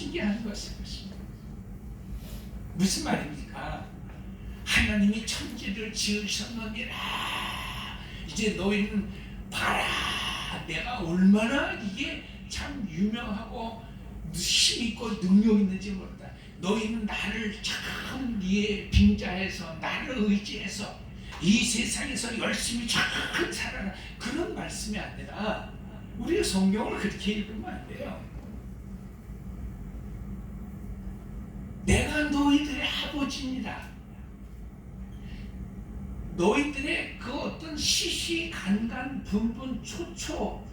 신기한 것입니다. 무슨 말입니까? 하나님이 천지를 지으셨느니라. 이제 너희는 봐라. 내가 얼마나 이게 참 유명하고 힘있고 능력 있는지 모른다. 너희는 나를 참 위에 빙자해서 나를 의지해서 이 세상에서 열심히 잘 살아라. 그런 말씀이 아니라 우리가 성경을 그렇게 읽으면 안 돼요. 내가 너희들의 아버지니라. 너희들의 그 어떤 시시간간 분분초초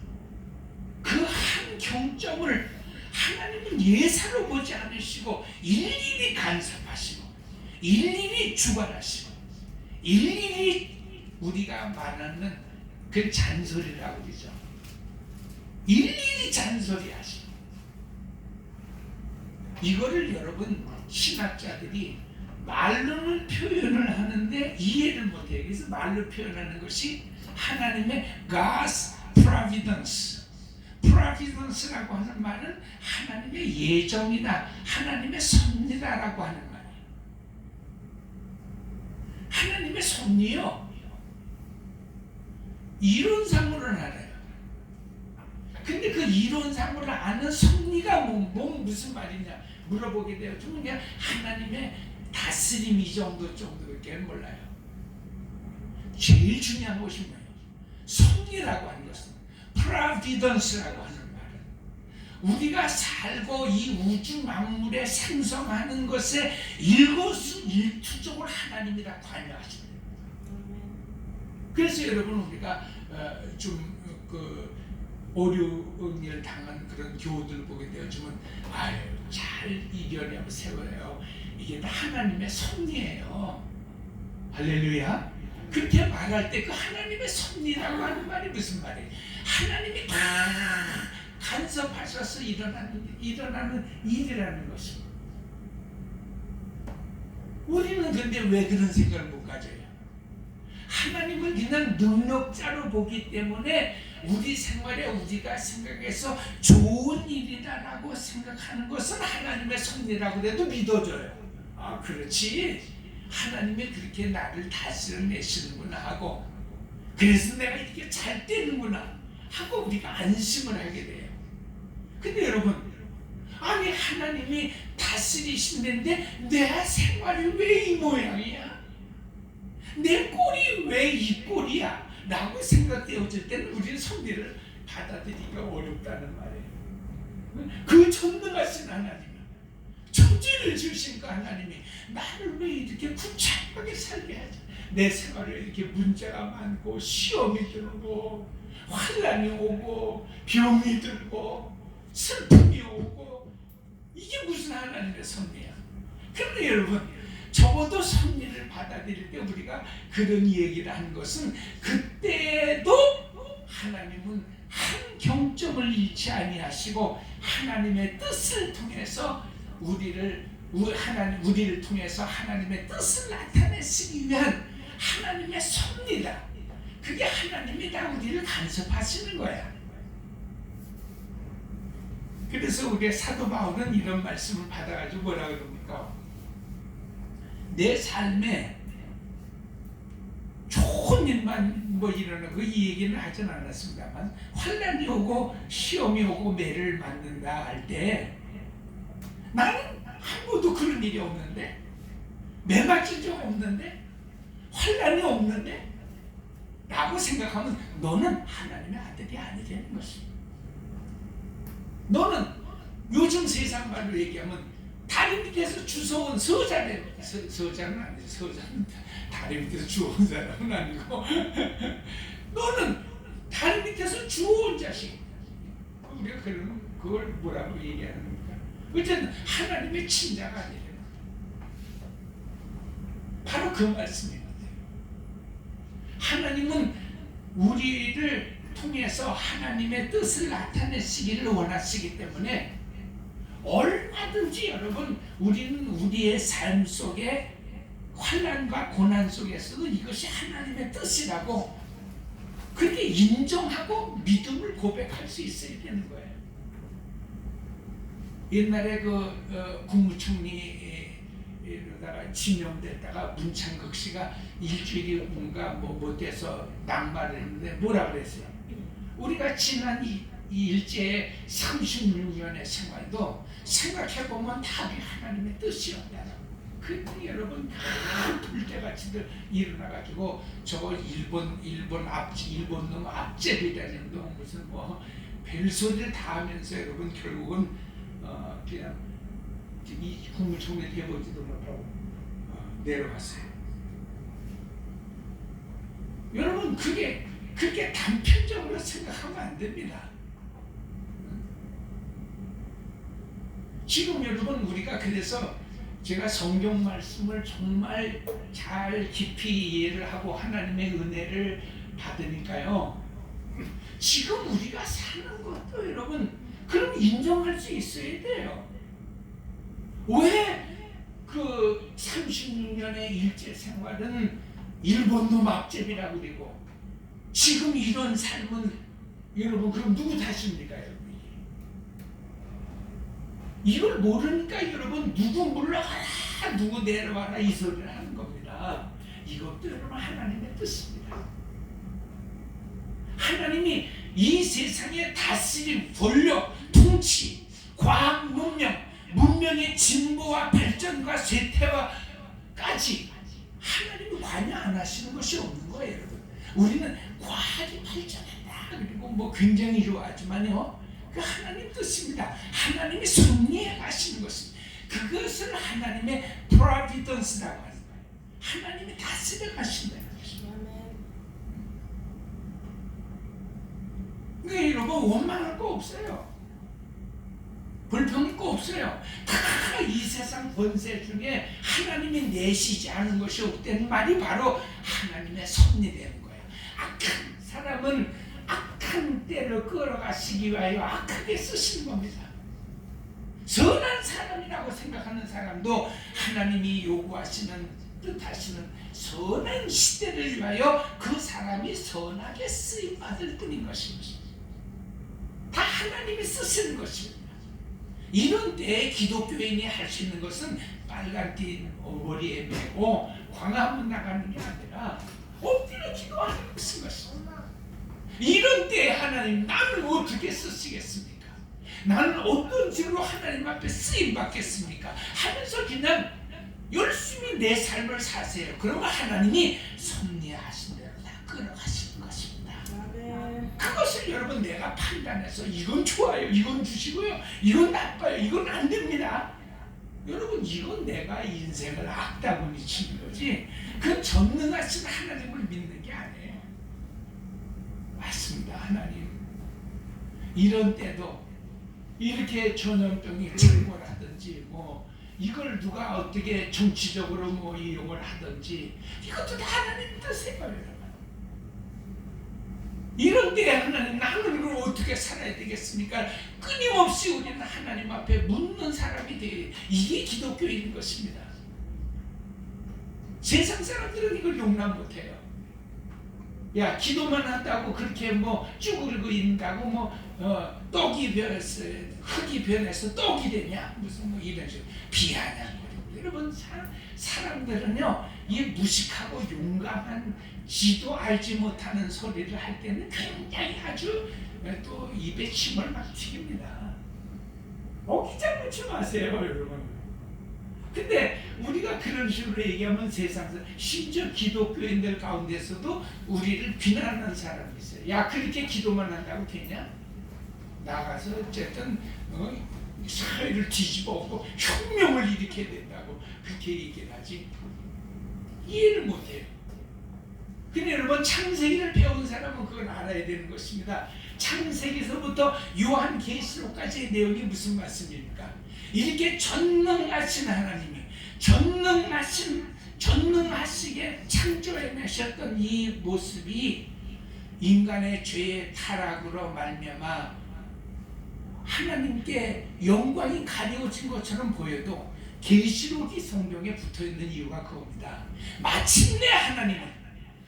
그 한 경점을 하나님은 예사로 보지 않으시고 일일이 간섭하시고 일일이 주관하시고 일일이 우리가 말하는 그 잔소리라고 그러죠. 일일이 잔소리하시고 이거를 여러분 신학자들이 말로는 표현을 하는데 이해를 못해요. 그래서 말로 표현하는 것이 하나님의 God's Providence. Providence라고 하는 말은 하나님의 예정이다, 하나님의 섭리다라고 하는 말이에요. 하나님의 섭리요. 이론상으로는 알아요. 근데 그 이론상으로 아는 섭리가 무슨 말이냐 물어보게 돼요. 그냥 하나님의 다스림 이 정도밖에 몰라요. 제일 중요한 것이 뭐예요? 섭리라고 하는 것은 Providence라고 하는 말은 우리가 살고 이 우주 만물에 생성하는 것에 일거수일투족을 하나님이라 관여하십니다. 그래서 여러분 우리가 어려운 당한 그런 교우들 보게 되어지면 잘 이겨내고 세워요. 이게 다 하나님의 섭리예요. 할렐루야. 그렇게 말할 때 그 하나님의 섭리라고 하는 말이 무슨 말이에요? 하나님이 다 간섭하셔서 일어나는 일이라는 것입니다. 우리는 근데 왜 그런 생각을 못 가져요? 하나님을 그냥 능력자로 보기 때문에 우리 생활에 우리가 생각해서 좋은 일이다라고 생각하는 것은 하나님의 섭리라고 해도 믿어줘요. 아, 그렇지. 하나님이 그렇게 나를 다스려내시는구나 하고 그래서 내가 이렇게 잘 되는구나 하고 우리가 안심을 하게 돼요. 근데 여러분, 아니 하나님이 다스리신다는데 내 생활이 왜 이 모양이야? 내 꼴이 왜 이 꼴이야? 라고 생각되어질 때는 우리는 섭리를 받아들이기가 어렵다는 말이에요. 그 전능하신 하나님, 천지를 지으신 그 하나님이 나를 왜 이렇게 구차하게 살게 하지? 내 생활에 이렇게 문제가 많고 시험이 들고 환난이 오고 병이 들고 슬픔이 오고 이게 무슨 하나님의 섭리야? 그런데 여러분, 적어도 섭리를 받아들일 때 우리가 그런 얘기를 하는 것은 그때도 하나님은 한 경점을 잃지 아니하시고 하나님의 뜻을 통해서 우리를 통해서 하나님의 뜻을 나타내시기 위한 하나님의 섭리다. 그게 하나님이 다 우리를 간섭하시는 거야. 그래서 우리 사도 바울은 이런 말씀을 받아가지고 뭐라 그럽니까? 내 삶에 좋은 일만 일어나는 이 얘기는 하진 않았습니다만 환난이 오고 시험이 오고 매를 맞는다 할 때 나는 한 번도 그런 일이 없는데 매 맞은 적 없는데 환난이 없는데 라고 생각하면 너는 하나님의 아들이 아니라는 것입니다. 너는 요즘 세상 말로 얘기하면 다리 밑에서 주워온 서자는 아니지. 서자는 다리 밑에서 주워온 사람은 아니고 너는 다리 밑에서 주워온 자식. 우리가 그걸 뭐라고 얘기하는 겁니까? 어쨌든 하나님의 친자가 아니래요. 바로 그 말씀입니다. 하나님은 우리를 통해서 하나님의 뜻을 나타내시기를 원하시기 때문에 얼마든지 여러분 우리는 우리의 삶 속에 환난과 고난 속에서도 이것이 하나님의 뜻이라고 그렇게 인정하고 믿음을 고백할 수 있어야 되는 거예요. 옛날에 국무총리로다가 지명됐다가 문창극 씨가 일주일이 뭔가 못 돼서 낙마를 했는데 뭐라 그랬어요? 우리가 지난 이 일제의 36년의 생활도 생각해보면 답이 하나님의 뜻이었다라고. 그랬더니 여러분 큰 불때같이들 일어나가지고 저거 일본 놈 앞제비라는 놈 무슨 별소리를 다 하면서 여러분 결국은 그냥 이 국무총리 해보지도 못하고 내려갔어요. 여러분 그게 그렇게 단편적으로 생각하면 안 됩니다. 지금 여러분 우리가 그래서 제가 성경 말씀을 정말 잘 깊이 이해를 하고 하나님의 은혜를 받으니까요. 지금 우리가 사는 것도 여러분 그럼 인정할 수 있어야 돼요. 왜 그 36년의 일제 생활은 일본놈 앞제비라고 그러고 지금 이런 삶은 여러분 그럼 누구 탓입니까 여러분? 이걸 모르니까 여러분 누구 물러가라 누구 내려와라 이 소리를 하는 겁니다. 이것도 여러분 하나님의 뜻입니다. 하나님이 이 세상에 다스림, 권력, 통치, 과학, 문명의 진보와 발전과 쇠퇴와까지 하나님이 관여 안 하시는 것이 없는 거예요, 여러분. 우리는 과학이 발전한다 그리고 굉장히 좋아하지만요, 그 하나님 뜻입니다. 하나님이 섭리해 가시는 것입니다. 그것을 하나님의 providence라고 하는 거예요. 하나님이 다스려 가신다는 것입니다. 그러니까 여러분 원망할 거 없어요. 불평할 거 없어요. 다 이 세상 권세 중에 하나님이 내시지 않은 것이 없다는 말이 바로 하나님의 섭리되는 거예요. 악한 사람은 악한 때로 끌어가시기 위하여 악하게 쓰시는 겁니다. 선한 사람이라고 생각하는 사람도 하나님이 요구하시는 뜻하시는 선한 시대를 위하여 그 사람이 선하게 쓰임받을 뿐인 것입니다. 다 하나님이 쓰시는 것입니다. 이런 때에 기독교인이 할 수 있는 것은 빨간 띠 머리에 메고 광화문 나가는 게 아니라 엎드려 기도하는 것입니다. 이런 때에 하나님 나를 어떻게 쓰시겠습니까? 나는 어떤 식으로 하나님 앞에 쓰임 받겠습니까? 하면서 그냥 열심히 내 삶을 사세요. 그러면 하나님이 섭리하신 대로 다 끌어가시는 것입니다. 그것을 여러분 내가 판단해서 이건 좋아요, 이건 주시고요, 이건 나빠요, 이건 안 됩니다. 여러분 이건 내가 인생을 악다구니 치는 거지 그 전능하신 하나님을 믿는 게 아니에요. 맞습니다. 하나님 이런 때도 이렇게 전염병이 출몰하든지 이걸 누가 어떻게 정치적으로 이용을 하든지 이것도 다 하나님 뜻이에요. 이런 때에 하나님 나는 그걸 어떻게 살아야 되겠습니까? 끊임없이 우리는 하나님 앞에 묻는 사람이 돼요. 이게 기독교인 것입니다. 세상 사람들은 이걸 용납 못해요. 야 기도만 한다고 그렇게 쭈그리고 있는다고 떡이 변해서 흙이 변해서 떡이 되냐 무슨 이런 식으로 비아냥거리고. 여러분 사람들은요 이 무식하고 용감한 지도 알지 못하는 소리를 할 때는 굉장히 아주 또 입에 침을 막 튀깁니다. 어기장 놓지 마세요 여러분. 근데 우리가 그런 식으로 얘기하면 세상에서 심지어 기독교인들 가운데서도 우리를 비난하는 사람이 있어요. 야 그렇게 기도만 한다고 되냐? 나가서 어쨌든 사회를 뒤집어 엎고 혁명을 일으켜야 된다고 그렇게 얘기를 하지. 이해를 못해요. 근데 여러분 창세기를 배운 사람은 그걸 알아야 되는 것입니다. 창세기에서부터 요한계시록까지의 내용이 무슨 말씀입니까? 이렇게 전능하신 하나님이 전능하시게 창조해내셨던 이 모습이 인간의 죄의 타락으로 말미암아 하나님께 영광이 가려진 것처럼 보여도 계시록이 성경에 붙어있는 이유가 그겁니다. 마침내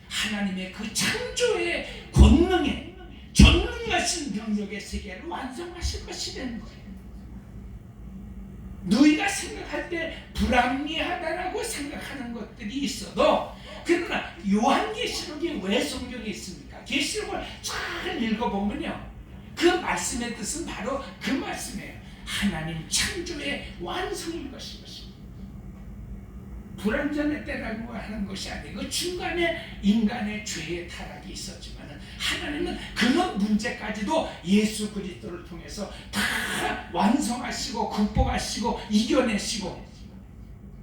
하나님의 그 창조의 권능에 전능하신 능력의 세계를 완성하실 것이라는 거예요. 생각할 때 불합리하다라고 생각하는 것들이 있어도, 그러나 요한계시록이 왜 성경에 있습니까? 계시록을 잘 읽어보면요, 그 말씀의 뜻은 바로 그 말씀이에요. 하나님 창조의 완성인 것입니다. 불완전의 때라고 하는 것이 아니고 중간에 인간의 죄의 타락이 있었지만 하나님은 그런 문제까지도 예수 그리스도를 통해서 다 완성하시고 극복하시고 이겨내시고,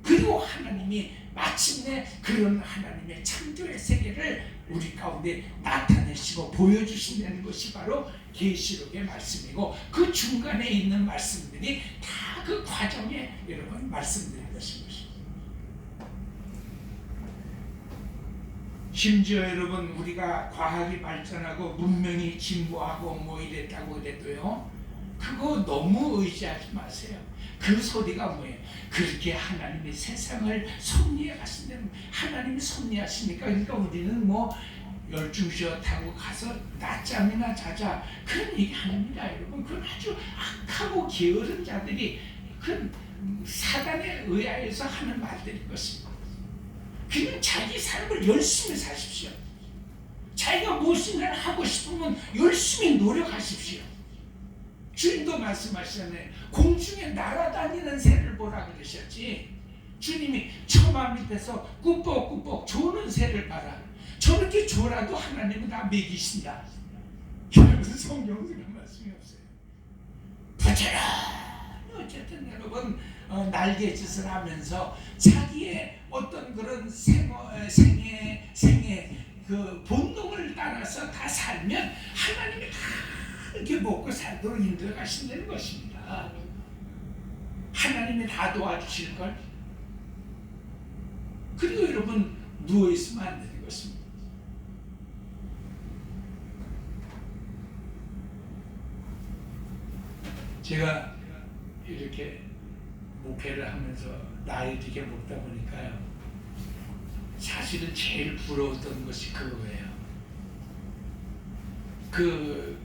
그리고 하나님이 마침내 그런 하나님의 창조의 세계를 우리 가운데 나타내시고 보여주신다는 것이 바로 계시록의 말씀이고, 그 중간에 있는 말씀들이 다 그 과정에 여러분 말씀드린 것입니다. 심지어 여러분, 우리가 과학이 발전하고 문명이 진보하고 뭐 이랬다고 그래도요, 그거 너무 의지하지 마세요. 그 소리가 뭐예요? 그렇게 하나님이 세상을 섭리해 가신다면, 하나님이 섭리하시니까, 그러니까 우리는 뭐 열중시어 타고 가서 낮잠이나 자자 그런 얘기 합니다. 여러분, 그건 아주 악하고 게으른 자들이 그 사단에 의하여서 하는 말들일 것입니다. 그냥 자기 삶을 열심히 사십시오. 자기가 무엇인가를 하고 싶으면 열심히 노력하십시오. 주님도 말씀하시잖아요. 공중에 날아다니는 새를 보라 그러셨지. 주님이 처마 밑에서 꾸벅꾸벅 조는 새를 봐라. 저렇게 졸아도 하나님은 다 먹이신다. 무슨 성경에 그런 말씀이 없어요. 부지런히 어쨌든 여러분 날개짓을 하면서 자기의 어떤 그런 생애 그 본능을 따라서 다 살면 하나님이 다 이렇게 먹고 살도록 인도해 가신다는 것입니다. 하나님이 다 도와주실 걸. 그리고 여러분 누워 있으면 안 되는 것입니다. 제가 이렇게 목회를 하면서 나이 들게 먹다 보니까요, 사실은 제일 부러웠던 것이 그거예요. 그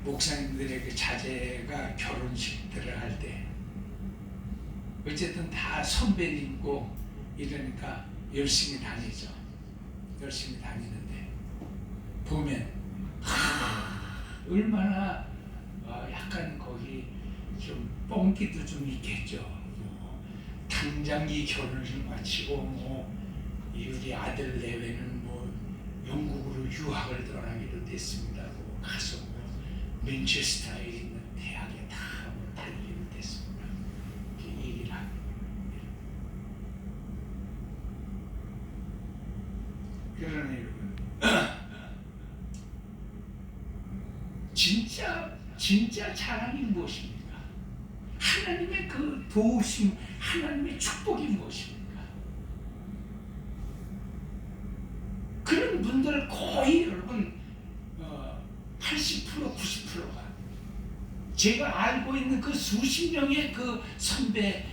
목사님들의 그 자제가 결혼식들을 할 때 어쨌든 다 선배님고 이러니까 열심히 다니죠. 열심히 다니는데 보면 얼마나 약간 거기 좀 뻥기도 좀 있겠죠. 당장 이 결혼을 마치고 우리 아들 내외는 영국으로 유학을 떠나기로 됐습니다. 가서 맨체스터에 있는 대학에 다 다니기로 됐습니다. 이렇게 얘기를 합니다. 그러나 여러분, 진짜 자랑이 무엇입니까? 하나님의 그 도우심, 하나님의 축복이 무엇입니까? 그런 분들 거의 여러분 80% 90%가 제가 알고 있는 그 수십 명의 그 선배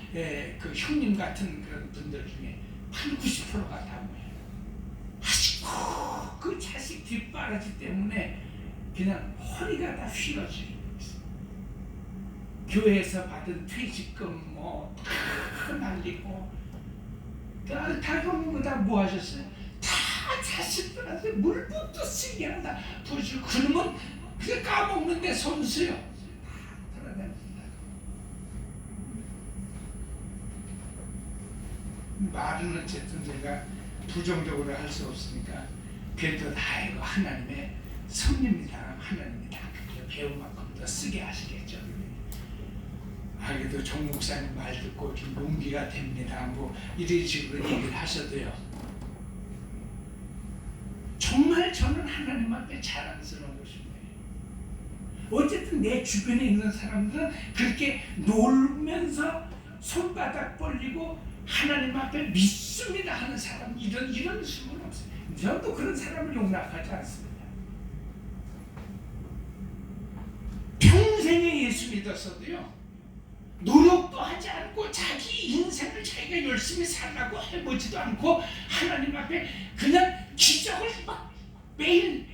그 형님 같은 그런 분들 중에 80~90%가 다 뭐예요? 아직도 그 자식 뒷바라지 때문에 그냥 허리가 다 휘어지고 있어요. 교회에서 받은 퇴직금 다 날리고 다 그러면 뭐 하셨어요? 다 자식들한테 물부터 쓰게 한다. 부시고 그러면 그게 까먹는데 손수요. 다 드러냅니다. 말은 어쨌든 제가 부정적으로 할 수 없으니까 그래도 다 이거 하나님의 섭리입니다. 하나님이 다 배운 만큼 더 쓰게 하시겠죠. 그래도 정 목사님 말 듣고 좀 용기가 됩니다. 이런 식으로 얘기를 하셔도요. 정말 저는 하나님 앞에 자랑스러운 것입니다. 어쨌든 내 주변에 있는 사람들은 그렇게 놀면서 손바닥 벌리고 하나님 앞에 믿습니다 하는 사람, 이런 식은 없어요. 저도 그런 사람을 용납하지 않습니다. 평생에 예수 믿었어도요, 노력도 하지 않고 자기 인생을 자기가 열심히 살라고 해보지도 않고 하나님 앞에 그냥 기적을 막 매일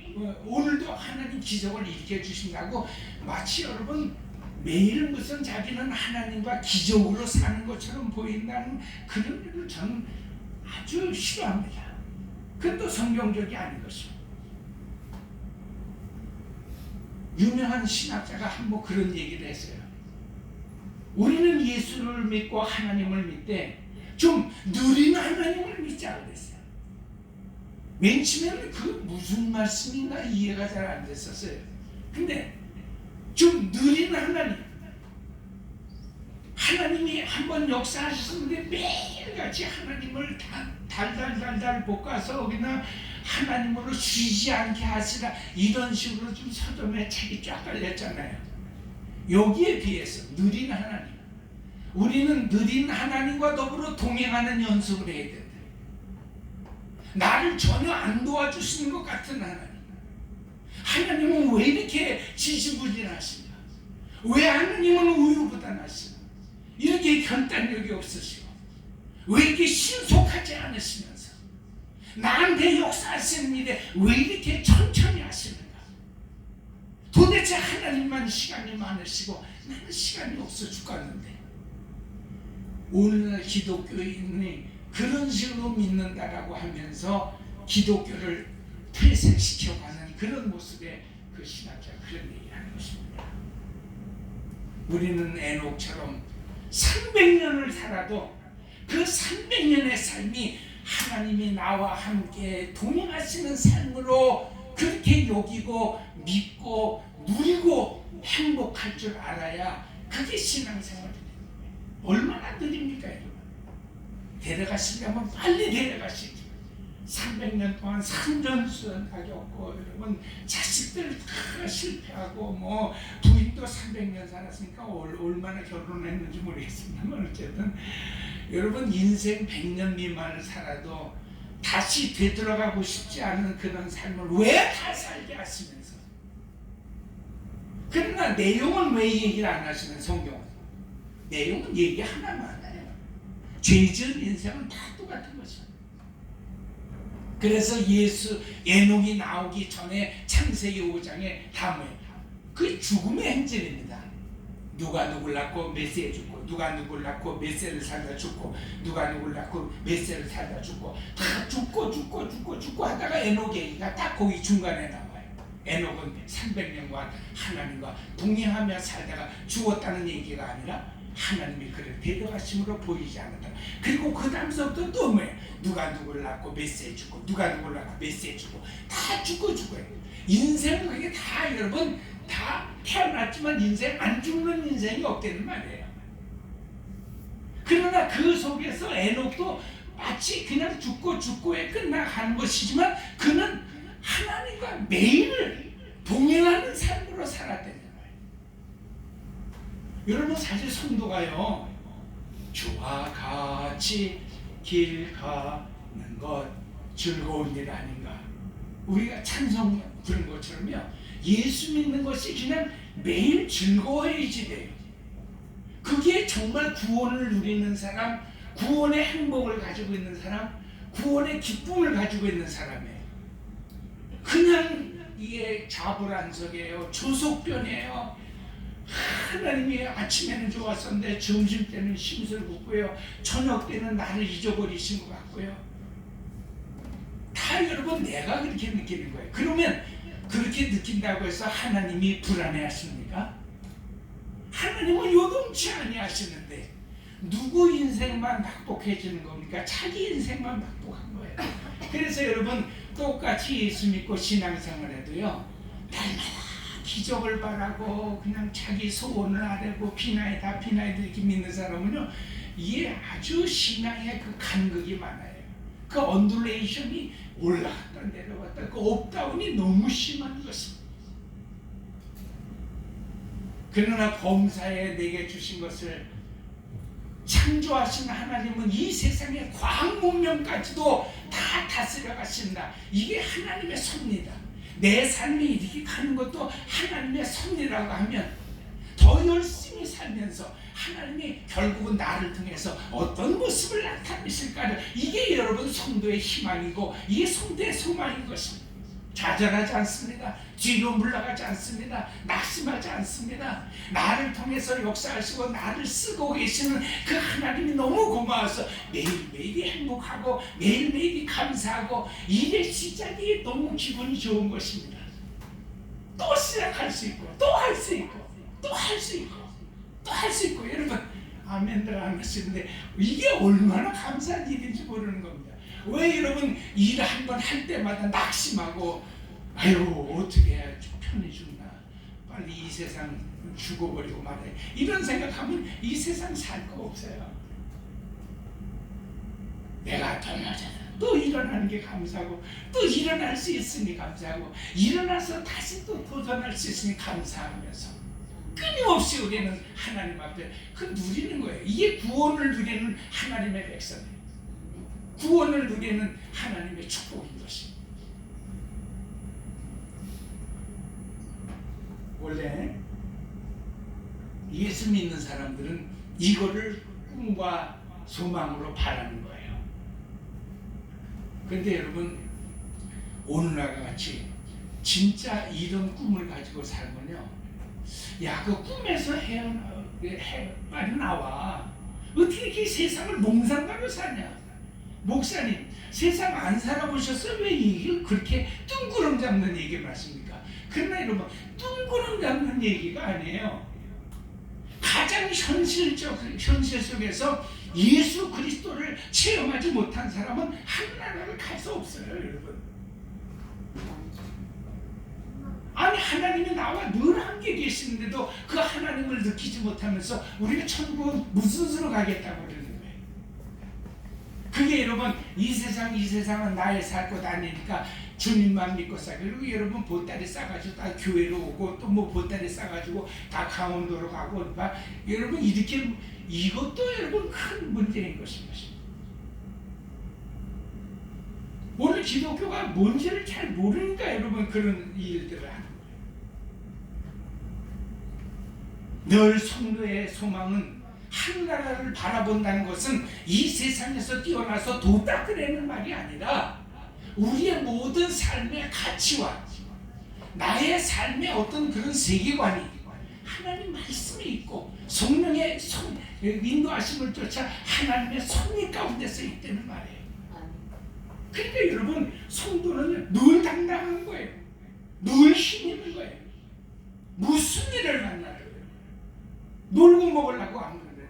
오늘도 하나님 기적을 일으켜 주신다고 마치 여러분 매일 무슨 자기는 하나님과 기적으로 사는 것처럼 보인다는 그런 일을 저는 아주 싫어합니다. 그것도 성경적이 아닌 것이고. 유명한 신학자가 한번 그런 얘기를 했어요. 우리는 예수를 믿고 하나님을 믿되 좀 느린 하나님을 믿자 그랬어요. 맨 처음에는 그 무슨 말씀인가 이해가 잘 안 됐었어요. 근데 좀 느린 하나님이 한번 역사하셨는데 매일같이 하나님을 달달달달 볶아서 그냥 하나님으로 쉬지 않게 하시라, 이런 식으로 좀 서점에 책이 쫙 깔렸잖아요. 여기에 비해서 느린 하나님, 우리는 느린 하나님과 더불어 동행하는 연습을 해야 된다. 나를 전혀 안 도와주시는 것 같은 하나님은 왜 이렇게 지지부진하신가? 왜 하나님은 우유부단하신가? 이렇게 결단력이 없으시고 왜 이렇게 신속하지 않으시면서 나한테 역사하시는 일에 왜 이렇게 천천히 하시는가? 도대체 하나님만 시간이 많으시고 나는 시간이 없어 죽겠는데. 오늘날 기독교인이 그런 식으로 믿는다라고 하면서 기독교를 퇴색시켜가는 그런 모습의 그 신학자가 그런 얘기하는 것입니다. 우리는 에녹처럼 300년을 살아도 그 300년의 삶이 하나님이 나와 함께 동행하시는 삶으로 그렇게 여기고 믿고 누리고 행복할 줄 알아야 그게 신앙생활이 됩니다. 얼마나 느립니까 여러분? 데려가시려면 빨리 데려가시죠. 300년 동안 산전수전 다 겪고 여러분 자식들 다 실패하고 뭐 부인도 300년 살았으니까 얼마나 결혼했는지 모르겠습니다만 어쨌든 여러분 인생 100년 미만을 살아도 다시 되돌아가고 싶지 않은 그런 삶을 왜 다 살게 하시면서, 그러나 내용은 왜 얘기를 안 하시는 성경은? 내용은 얘기 하나만 해요. 죄 지은 인생은 다 똑같은 것이죠. 그래서 에녹이 나오기 전에 창세기 5장에 다음에 그 죽음의 행진입니다. 누가 누굴 낳고 몇 세에 죽고, 누가 누굴 낳고 몇 세를 살다 죽고, 누가 누굴 낳고 몇 세를 살다 죽고, 다 죽고 하다가 에녹 얘기가 딱 거기 중간에 나와요. 에녹은 300년간 하나님과 동행하며 살다가 죽었다는 얘기가 아니라 하나님이 그를 데려가심으로 보이지 않았다. 그리고 그 다음서부터 또 뭐예요? 누가 누굴 낳고 몇 세에 죽고, 누가 누굴 낳고 몇 세에 죽고, 다 죽어요. 인생은 그게 다 여러분 다 태어났지만 인생 안 죽는 인생이 없다는 말이에요. 그러나 그 속에서 에녹도 마치 그냥 죽고에 끝나가는 것이지만 그는 하나님과 매일 동행하는 삶으로 살았다는 거예요. 여러분 사실 성도가요, 주와 같이 길 가는 것 즐거운 일 아닌가? 우리가 찬송 부른 것처럼요, 예수 믿는 것이 그냥 매일 즐거워야지 돼요. 그게 정말 구원을 누리는 사람, 구원의 행복을 가지고 있는 사람, 구원의 기쁨을 가지고 있는 사람이에요. 그냥 이게 자불안석이에요. 조속변이에요. 하나님이 아침에는 좋았었는데 점심 때는 심술궂고요, 저녁 때는 나를 잊어버리신 것 같고요. 다 여러분 내가 그렇게 느끼는 거예요. 그러면 그렇게 느낀다고 해서 하나님이 불안해하십니까? 하나님은 요동치 아니하시는데 누구 인생만 행복해지는 겁니까? 자기 인생만 행복한 거예요. 그래서 여러분 똑같이 예수 믿고 신앙생활해도요, 날마다 기적을 바라고 그냥 자기 소원을 아뢰고 비나이다 이렇게 믿는 사람은요, 이게 아주 신앙의 그 간극이 많아요. 그 언듈레이션이 올라갔다 내려갔다, 그 업다운이 너무 심한 것입니다. 그러나 범사에 내게 주신 것을 창조하신 하나님은 이 세상의 과학 문명까지도 다 다스려 가신다. 이게 하나님의 섭리다. 내 삶이 이렇게 가는 것도 하나님의 섭리라고 하면 더 열심히 살면서 하나님이 결국은 나를 통해서 어떤 모습을 나타내실까를, 이게 여러분 성도의 희망이고 이게 성도의 소망인 것입니다. 좌절하지 않습니다. 뒤로 물러가지 않습니다. 낙심하지 않습니다. 나를 통해서 역사하시고 나를 쓰고 계시는 그 하나님이 너무 고마워서 매일매일이 행복하고 매일매일이 감사하고 일의 시작이 너무 기분이 좋은 것입니다. 또 시작할 수 있고 또 할 수 있고 또 할 수 있고 또 할 수 있고 여러분 아멘들 안 하시는데 이게 얼마나 감사한 일인지 모르는 겁니다. 왜 여러분 일 한 번 할 때마다 낙심하고 아유 어떻게 해야 편히 죽나 빨리 이 세상 죽어버리고 말해 이런 생각하면 이 세상 살 거 없어요. 내가 더 맞아서 또 일어나는 게 감사하고 또 일어날 수 있으니 감사하고 일어나서 다시 또 도전할 수 있으니 감사하면서 끊임없이 우리는 하나님 앞에 그 누리는 거예요. 이게 구원을 누리는 하나님의 백성이에요. 구원을 누리는 하나님의 축복인 것입니다. 원래 예수 믿는 사람들은 이거를 꿈과 소망으로 바라는 거예요. 그런데 여러분 오늘날과 같이 진짜 이런 꿈을 가지고 살면요, 야, 그 꿈에서 빨리 나와. 어떻게 이렇게 세상을 몽상가로 사냐? 목사님, 세상 안 살아보셨어요? 왜 이걸 그렇게 뚱구름 잡는 얘기를 하십니까? 그러나 여러분, 뚱구름 잡는 얘기가 아니에요. 가장 현실 속에서 예수 그리스도를 체험하지 못한 사람은 하늘나라를 갈 수 없어요, 여러분. 아니 하나님이 나와 늘 함께 계시는데도 그 하나님을 느끼지 못하면서 우리가 천국은 무슨 수로 가겠다고 그러는 거예요. 그게 여러분 이 세상은 나의 살 것 아니니까 주님만 믿고 살고, 그리고 여러분 보따리 싸가지고 다 교회로 오고 또 뭐 보따리 싸가지고 다 강원도로 가고 막 여러분 이렇게 이것도 여러분 큰 문제인 것입니다. 오늘 기독교가 뭔지를 잘 모르니까 여러분 그런 일들을 하는 거예요. 늘 성도의 소망은 하늘나라를 바라본다는 것은 이 세상에서 뛰어나서 돈 닦으려는 말이 아니라 우리의 모든 삶의 가치와 나의 삶의 어떤 그런 세계관이 하나님 말씀이 있고 성령의 인도하심을 쫓아 하나님의 섭리 가운데서 있다는 말이에요. 그러니까 여러분 성도는 늘 당당한 거예요. 늘 힘 있는 거예요. 무슨 일을 만나요? 놀고 먹으려고 안 그러는 거예요.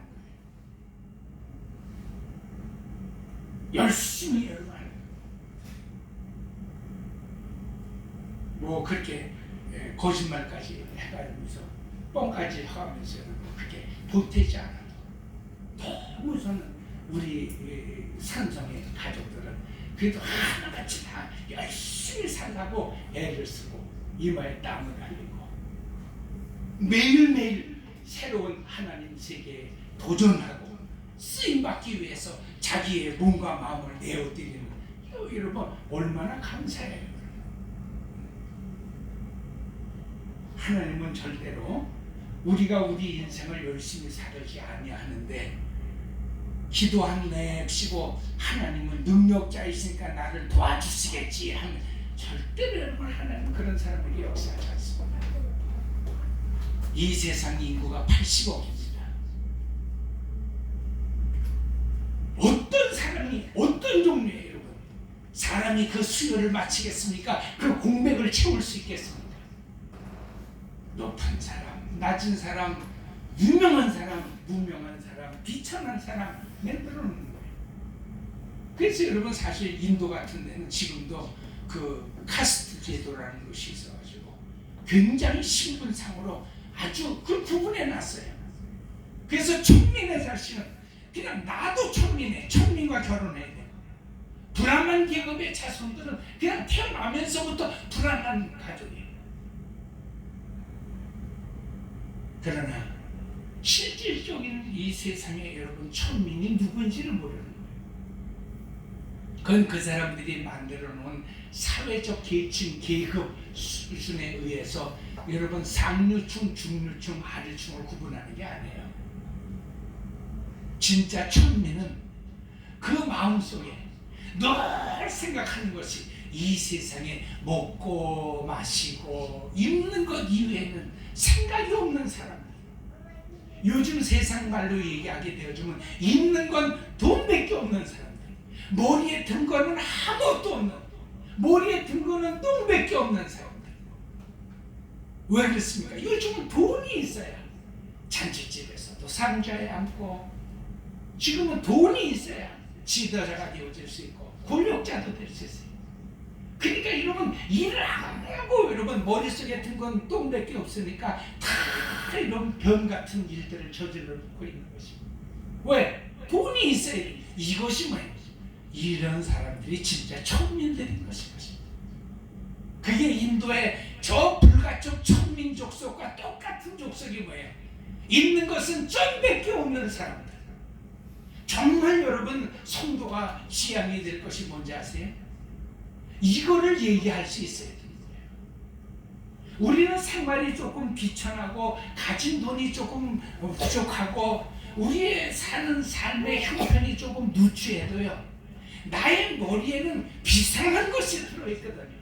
열심히 여러분 뭐 그렇게 거짓말까지 해가면서 뻥까지 하면서 그렇게 보태지 않아도 너무 저는 우리 산성의 가족들은 그래도 하나같이 다 열심히 살라고 애를 쓰고 이마에 땀을 흘리고 매일매일 새로운 하나님 세계에 도전하고 쓰임받기 위해서 자기의 몸과 마음을 내어드리는 여러분 얼마나 감사해요. 하나님은 절대로 우리가 우리 인생을 열심히 살지 아니하는데 기도하십시고 하나님은 능력자이시니까 나를 도와주시겠지 하면 절대로 여러분 하나님은 그런 사람에게 역사하지 않습니다. 이 세상 인구가 80억입니다. 어떤 사람이 어떤 종류예요 여러분? 사람이 그 수요를 마치겠습니까? 그 공백을 채울 수 있겠습니까? 높은 사람, 낮은 사람, 유명한 사람, 무명한 사람, 비천한 사람 만들어 놓는 거예요. 그래서 여러분 사실 인도 같은 데는 지금도 그 카스트 제도라는 것이 있어가지고 굉장히 신분상으로 아주 그 구분해 놨어요. 그래서 천민의 자식은 그냥 나도 천민과 결혼해야 돼. 불안한 계급의 자손들은 그냥 태어나면서부터 불안한 가족이에요. 그러나 실질적인 이 세상에 여러분 천민이 누군지를 모르는 거예요. 그건 그 사람들이 만들어 놓은 사회적 계층, 계급 수준에 의해서 여러분 상류층, 중류층, 하류층을 구분하는 게 아니에요. 진짜 천민은 그 마음속에 늘 생각하는 것이 이 세상에 먹고 마시고 입는 것 이외에는 생각이 없는 사람들. 요즘 세상 말로 얘기하게 되어주면 입는 건 돈밖에 없는 사람들. 머리에 든 거는 아무것도 없는, 머리에 든 거는 똥밖에 없는 사람들. 왜 그렇습니까? 요즘은 돈이 있어야 잔치집에서도 상자에 앉고, 지금은 돈이 있어야 지도자가 되어질 수 있고 권력자도 될 수 있어요. 그러니까 여러분 일을 안 하고 여러분 머릿속에 든 건 똥밖에 없으니까 다 이런 변 같은 일들을 저질러 놓고 있는 것입니다. 왜? 돈이 있어야 돼. 이것이 뭐예요? 이런 사람들이 진짜 천민들인 것입니다. 그게 인도의 저 불가촉 천민 족속과 똑같은 족속이 뭐예요? 있는 것은 쩐밖에 없는 사람들. 정말 여러분 성도가 지향이 될 것이 뭔지 아세요? 이거를 얘기할 수 있어야 되는 거예요. 우리는 생활이 조금 비천하고 가진 돈이 조금 부족하고 우리의 사는 삶의 형편이 조금 누추해도요, 나의 머리에는 비상한 것이 들어있거든요.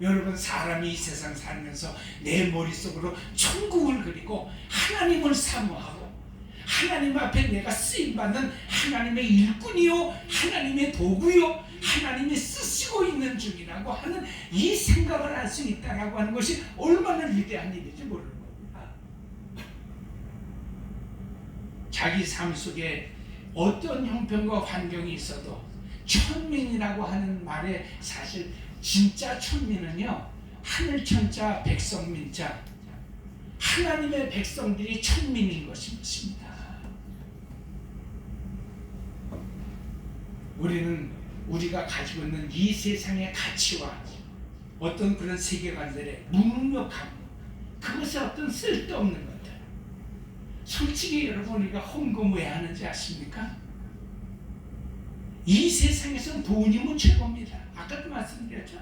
여러분, 사람이 이 세상 살면서 내 머릿속으로 천국을 그리고 하나님을 사모하고 하나님 앞에 내가 쓰임받는 하나님의 일꾼이요 하나님의 도구요 하나님이 쓰시고 있는 중이라고 하는 이 생각을 할 수 있다라고 하는 것이 얼마나 위대한 일인지 모르는 겁니다. 자기 삶 속에 어떤 형편과 환경이 있어도 천민이라고 하는 말에 사실 진짜 천민은요, 하늘천자 백성민자, 하나님의 백성들이 천민인 것입니다. 우리는 우리가 가지고 있는 이 세상의 가치와 어떤 그런 세계관들의 무능력함, 그것이 어떤 쓸데없는 것들. 솔직히 여러분, 우리가 헌금 왜 하는지 아십니까? 이 세상에서는 돈이면 최고입니다. 아까도 말씀드렸죠.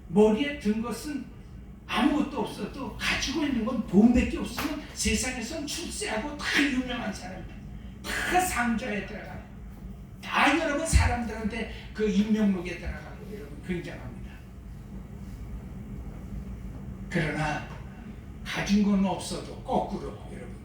머리에 든 것은 아무것도 없어도 가지고 있는 건 돈밖에 없으면 세상에서는 출세하고 다 유명한 사람입니다. 다 상자에 들어가고 다 여러분 사람들한테 그 인명록에 들어가고 여러분 굉장합니다. 그러나 가진 건 없어도 거꾸로 여러분,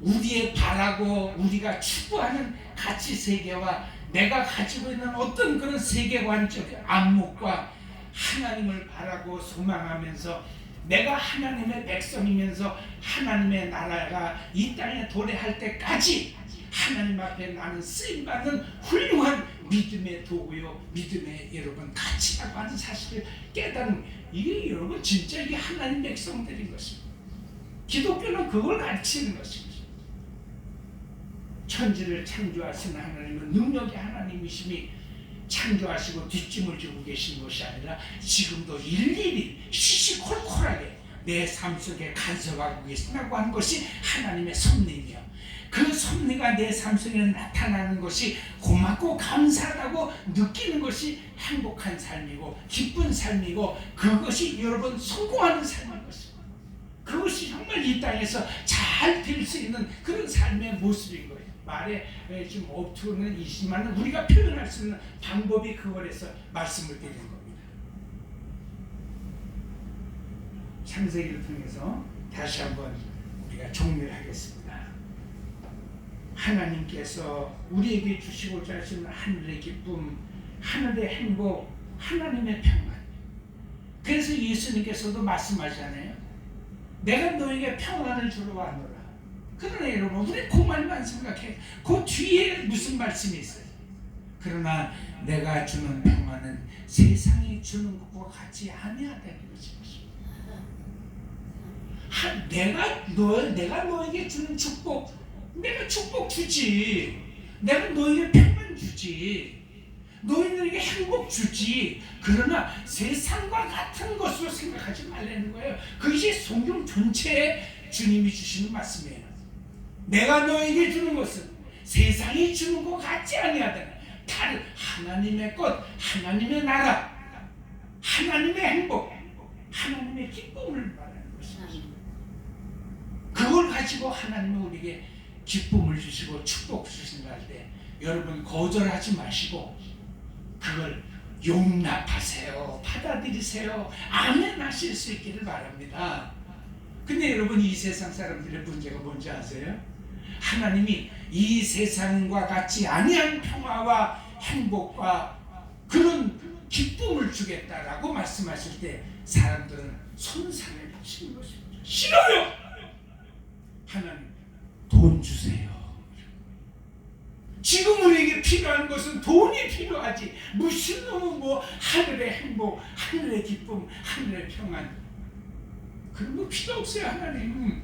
우리의 바라고 우리가 추구하는 가치 세계와 내가 가지고 있는 어떤 그런 세계관적 안목과 하나님을 바라고 소망하면서 내가 하나님의 백성이면서 하나님의 나라가 이 땅에 도래할 때까지 하나님 앞에 나는 쓰임받는 훌륭한 믿음의 도구요 믿음의 여러분 가치라고 하는 사실을 깨닫는, 이게 여러분 진짜 이게 하나님 백성들인 것입니다. 기독교는 그걸 가르치는 것입니다. 천지를 창조하신 하나님은 능력의 하나님이심이 창조하시고 뒷짐을 지고 계신 것이 아니라 지금도 일일이 시시콜콜하게 내 삶 속에 간섭하고 계신다고 하는 것이 하나님의 섭리이며, 그 섭리가 내 삶 속에 나타나는 것이 고맙고 감사하다고 느끼는 것이 행복한 삶이고 기쁜 삶이고, 그것이 여러분 성공하는 삶인 것입니다. 그것이 정말 이 땅에서 잘 될 수 있는 그런 삶의 모습인 거예요. 말에 좀 어투는 있지만 우리가 표현할 수 있는 방법이 그거라서 말씀을 드리는 겁니다. 창세기를 통해서 다시 한번 우리가 정리하겠습니다. 하나님께서 우리에게 주시고자 하시는 하늘의 기쁨, 하늘의 행복, 하나님의 평안. 그래서 예수님께서도 말씀하잖아요. 내가 너에게 평안을 주러 왔노라. 그러나 여러분, 우리 그 말만 생각해. 그 뒤에 무슨 말씀이 있어요? 그러나 내가 주는 평안은 세상이 주는 것과 같이 아니하다는 것입니다. 내가 너에게 주는 축복, 내가 축복 주지. 내가 너에게 평안 주지. 너희들에게 행복 주지. 그러나 세상과 같은 것으로 생각하지 말라는 거예요. 그것이 성경 전체에 주님이 주시는 말씀이에요. 내가 너에게 주는 것은 세상이 주는 것 같지 아니하다. 다른 하나님의 것, 하나님의 나라, 하나님의 행복, 하나님의 기쁨을 말하는 것입니다. 그걸 가지고 하나님은 우리에게 기쁨을 주시고 축복 주신다 할 때 여러분 거절하지 마시고 그걸 용납하세요. 받아들이세요. 아멘 하실 수 있기를 바랍니다. 근데 여러분, 이 세상 사람들의 문제가 뭔지 아세요? 하나님이 이 세상과 같이 아니한 평화와 행복과 그런 기쁨을 주겠다라고 말씀하실 때 사람들은 손상을 치는 것입니다. 싫어요. 하나님, 돈 주세요. 지금 우리에게 필요한 것은 돈이 필요하지, 무슨 놈은 뭐 하늘의 행복, 하늘의 기쁨, 하늘의 평안, 그런 거 필요 없어요. 하나님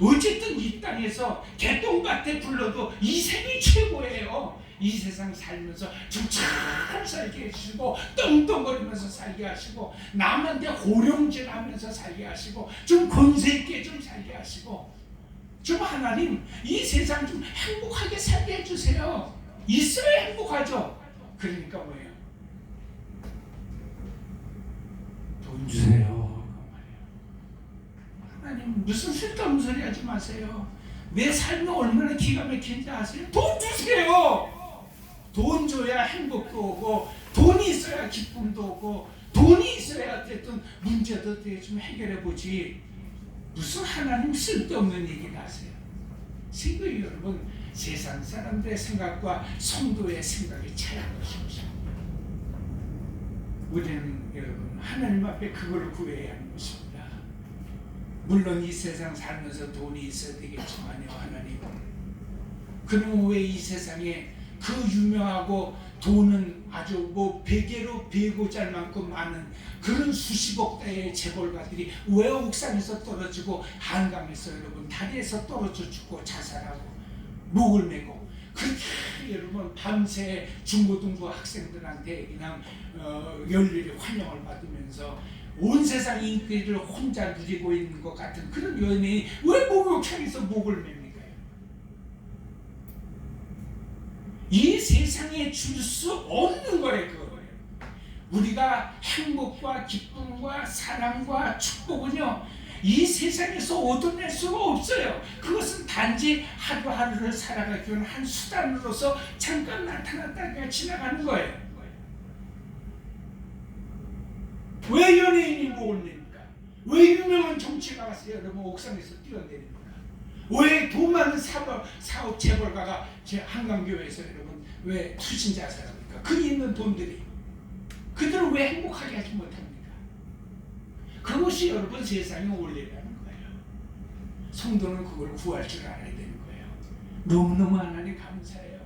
어쨌든 이 땅에서 개똥밭에 불러도 이 생이 최고예요. 이 세상 살면서 좀 잘 살게 해주시고, 떵떵거리면서 살게 하시고, 남한테 호령질하면서 살게 하시고, 좀 권세 있게 좀 살게 하시고, 좀 하나님 이 세상 좀 행복하게 살게 해주세요. 있어야 행복하죠. 그러니까 뭐예요? 돈 주세요. 하나님 무슨 쓸데없는 소리 하지 마세요. 내 삶이 얼마나 기가 막힌지 아세요? 돈 주세요. 돈 줘야 행복도 오고, 돈이 있어야 기쁨도 오고, 돈이 있어야 어쨌든 문제도 좀 해결해 보지. 무슨 하나님 쓸데없는 얘기를 하세요. 지금 여러분, 세상 사람들의 생각과 성도의 생각이 차이한 것입니다. 우리는 여러분 하나님 앞에 그걸 구해야 하는 것입니다. 물론 이 세상 살면서 돈이 있어야 되겠지만요, 하나님, 그럼 왜 이 세상에 그 유명하고 돈은 아주 뭐 베개로 베고 잘 만큼 많은 그런 수십억 대의 재벌가들이 왜 옥상에서 떨어지고 한강에서 여러분 다리에서 떨어져 죽고 자살하고 목을 메고 그렇게 여러분 밤새 중고등부 학생들한테 그냥 열렬히 환영을 받으면서 온 세상 인기를 혼자 누리고 있는 것 같은 그런 연예인이 왜 목욕탕에서 목을 맵니까? 이 세상에 줄 수 없는 거래. 그거예요. 우리가 행복과 기쁨과 사랑과 축복은요, 이 세상에서 얻어낼 수가 없어요. 그것은 단지 하루하루를 살아가기 위한 한 수단으로서 잠깐 나타났다가 지나가는 거예요. 왜 연예인이 목을 냅니까? 왜 유명한 정치가 가서 여러분 옥상에서 뛰어내립니까? 왜 돈 많은 사업 재벌가가 제 한강교회에서 여러분 왜 투신 자살합니까? 그 있는 돈들이 그들을 왜 행복하게 하지 못합니까? 그것이 여러분 세상의 원리라는 거예요. 성도는 그걸 구할 줄 알아야 되는 거예요. 너무너무 하나님 감사해요.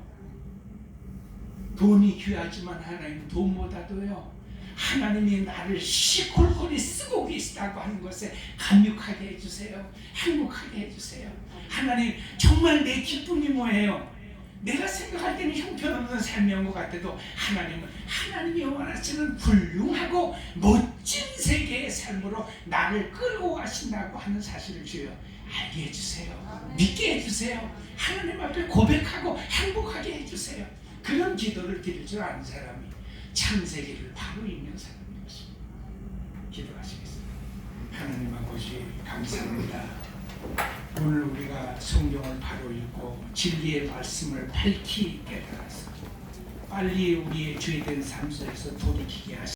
돈이 귀하지만 하나님 돈보다도요, 하나님이 나를 시콜콜이 쓰고 계시다고 하는 것에 감격하게 해주세요. 행복하게 해주세요. 하나님, 정말 내 기쁨이 뭐예요? 내가 생각할 때는 형편없는 삶인 것 같아도 하나님은 하나님이 원하시는 훌륭하고 멋진 세계의 삶으로 나를 끌고 가신다고 하는 사실을 주여 알게 해주세요. 믿게 해주세요. 하나님 앞에 고백하고 행복하게 해주세요. 그런 기도를 드릴 줄 아는 사람이 창세기를 바로 읽는 사람인 것입니다. 기도하시겠습니다. 하나님 아버지 감사합니다. 오늘 우리가 성경을 바로 읽고 진리의 말씀을 밝히 깨달아서 빨리 우리의 죄된 삶 속에서 돌이키게 하시옵소서.